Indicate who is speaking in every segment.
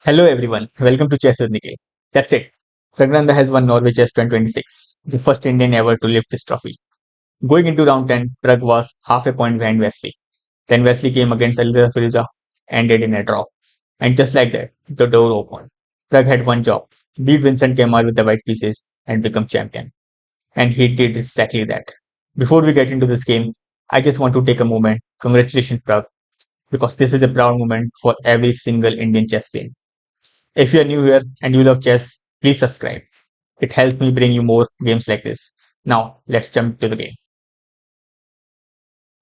Speaker 1: Hello everyone, welcome to Chess with Nikhil. That's it. Praggnanandhaa has won Norway Chess 2026, the first Indian ever to lift this trophy. Going into round 10, Pragg was half a point behind Wesley. Then Wesley came against Alireza Firouzja, ended in a draw. And just like that, the door opened. Pragg had one job, beat Vincent Keymer with the white pieces and become champion. And he did exactly that. Before we get into this game, I just want to take a moment. Congratulations, Pragg, because this is a proud moment for every single Indian chess fan. If you are new here and you love chess, please subscribe. It helps me bring you more games like this. Now, let's jump to the game.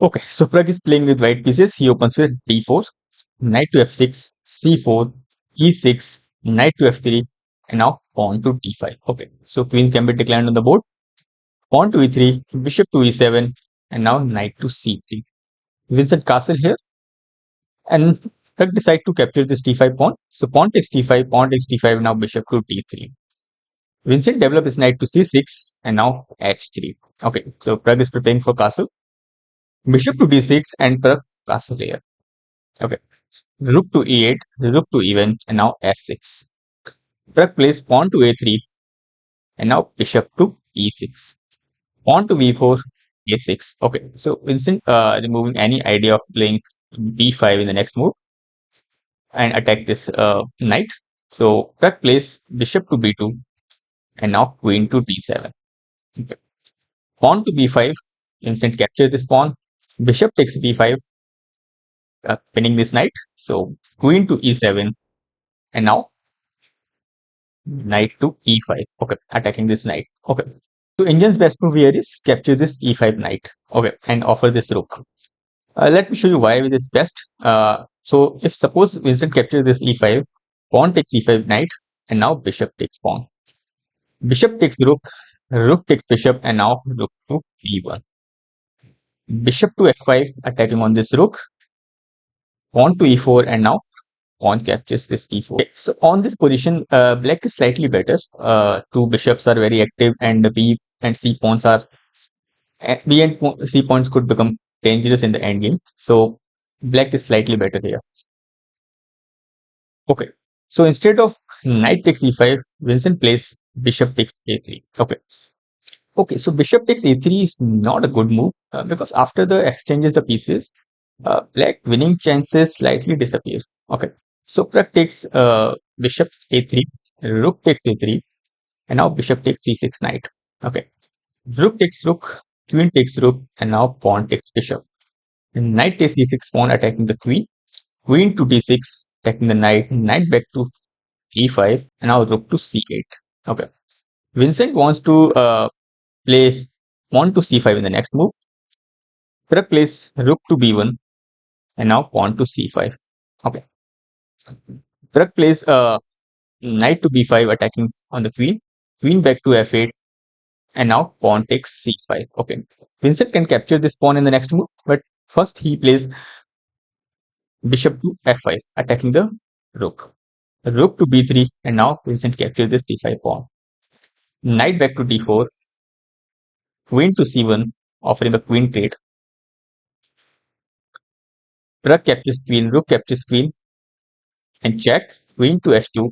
Speaker 1: Okay, so Pragg is playing with white pieces. He opens with d4, knight to f6, c4, e6, knight to f3, and now pawn to d5. Okay, so queens can be declined on the board. Pawn to e3, bishop to e7, and now knight to c3. Vincent castle here, and Pragg decide to capture this d5 pawn. So pawn takes d5, pawn takes d5, now bishop to d3. Vincent developed his knight to c6 and now h3. Okay, so Pragg is preparing for castle. Bishop to d6 and Pragg castle here. Okay, rook to e8, rook to e1 and now f6. Pragg plays pawn to a3 and now bishop to e6. Pawn to b4, a6. Okay, so Vincent removing any idea of playing b5 in the next move and attack this knight. So Pragg plays bishop to b2 and now queen to d7. Okay. Pawn to b5, Vincent capture this pawn. Bishop takes b5, pinning this knight. So queen to e7, and now knight to e5. Okay, attacking this knight. Okay. So Indian's best move here is capture this e5 knight. Okay, and offer this rook. Let me show you why it is best. So if suppose Vincent captures this e5, pawn takes e5 knight, and now bishop takes pawn. Bishop takes rook, rook takes bishop, and now rook to e1. Bishop to f5, attacking on this rook. Pawn to e4, and now pawn captures this e4. Okay, so on this position, black is slightly better. Two bishops are very active, and the b and c pawns are b and c pawns could become dangerous in the endgame. So black is slightly better here. Okay, so instead of knight takes e5, Vincent plays bishop takes a3. Okay, so bishop takes a3 is not a good move because after the exchanges the pieces, black winning chances slightly disappear. Okay, so Pragg takes bishop a3, rook takes a3, and now bishop takes c6 knight. Okay, rook takes rook, queen takes rook, and now pawn takes bishop. And knight takes c6 pawn attacking the queen, queen to d6 attacking the knight, knight back to e5, and now rook to c8. Okay, Vincent wants to play pawn to c5 in the next move. Pragg plays rook to b1 and now pawn to c5. Okay. Pragg plays knight to b5 attacking on the queen, queen back to f8, and now pawn takes c5. Okay. Vincent can capture this pawn in the next move, but first he plays bishop to f5 attacking the rook. Rook to b3, and now Vincent captures this c5 pawn. Knight back to d4, queen to c1, offering a queen trade. Pragg captures queen, rook captures queen, and check, queen to h2,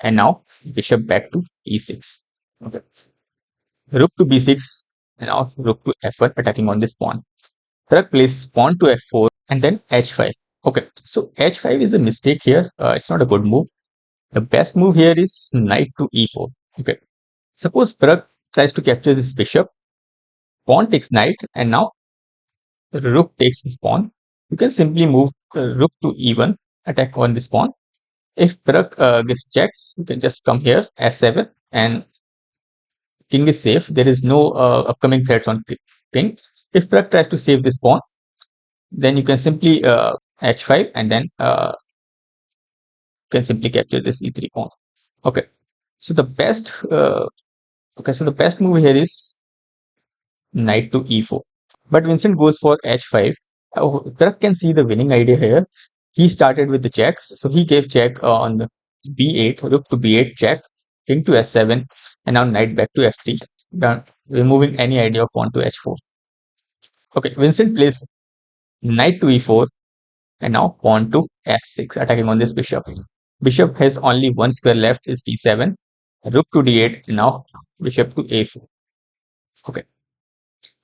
Speaker 1: and now bishop back to e6. Okay, rook to b6, and now rook to f1, attacking on this pawn. Pragg plays pawn to f4, and then h5. Okay, so h5 is a mistake here. It's not a good move. The best move here is knight to e4. Okay, suppose Pragg tries to capture this bishop, pawn takes knight, and now rook takes this pawn. You can simply move rook to e1, attack on this pawn. If Pragg gives check, you can just come here s7 and king is safe. There is no upcoming threats on king. If Pragg tries to save this pawn, then you can simply h5 and then you can simply capture this e3 pawn. Okay, so the best move here is knight to e4. But Vincent goes for h5. Pragg can see the winning idea here. He started with the check, so he gave check on the b8, rook to b8, check, king to s7, and now knight back to f3, done, removing any idea of pawn to h4. Okay, Vincent plays knight to e4, and now pawn to f6, attacking on this bishop. Bishop has only one square left, is d7. Rook to d8. Now bishop to a4. Okay.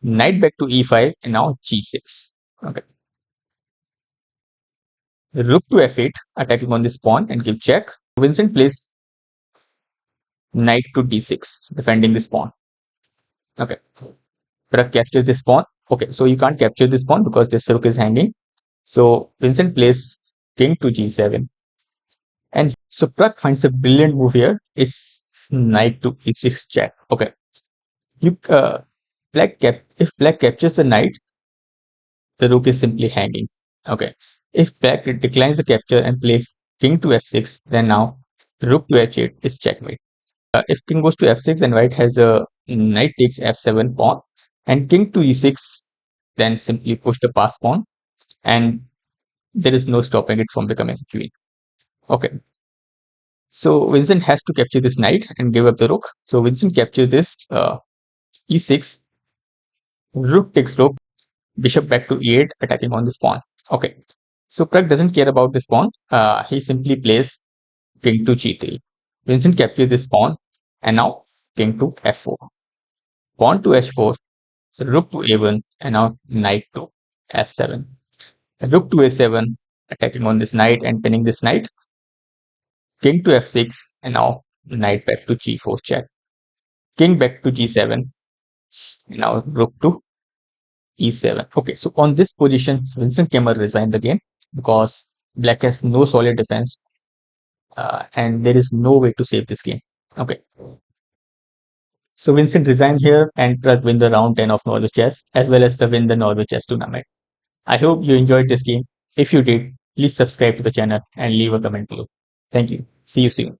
Speaker 1: Knight back to e5 and now g6. Okay. Rook to f8, attacking on this pawn and give check. Vincent plays knight to d6, defending this pawn. Okay. Pragg captures this pawn. Okay, so you can't capture this pawn because this rook is hanging. So Vincent plays king to g7. And so Pragg finds a brilliant move here, is knight to e6 check. Okay. You if black captures the knight, the rook is simply hanging. Okay. If black declines the capture and plays king to f6, then now rook to h8 is checkmate. If king goes to f6, then white has a knight takes f7 pawn, and king to e6, then simply push the pass pawn, and there is no stopping it from becoming a queen. Okay. So Vincent has to capture this knight and give up the rook. So Vincent captures this e6, rook takes rook, bishop back to e8, attacking on this pawn. Okay. So Pragg doesn't care about this pawn. He simply plays king to g3. Vincent captures this pawn, and now king to f4. Pawn to h4, rook to a1, and now knight to f7. Rook to a7, attacking on this knight and pinning this knight. King to f6, and now knight back to g4 check. King back to g7, and now rook to e7. Okay, so on this position, Vincent Keymer resigned the game because black has no solid defense and there is no way to save this game. Okay. So Vincent resigned here and Pragg win the round 10 of Norway chess as well as the win the Norway chess tournament. I hope you enjoyed this game. If you did, please subscribe to the channel and leave a comment below. Thank you. See you soon.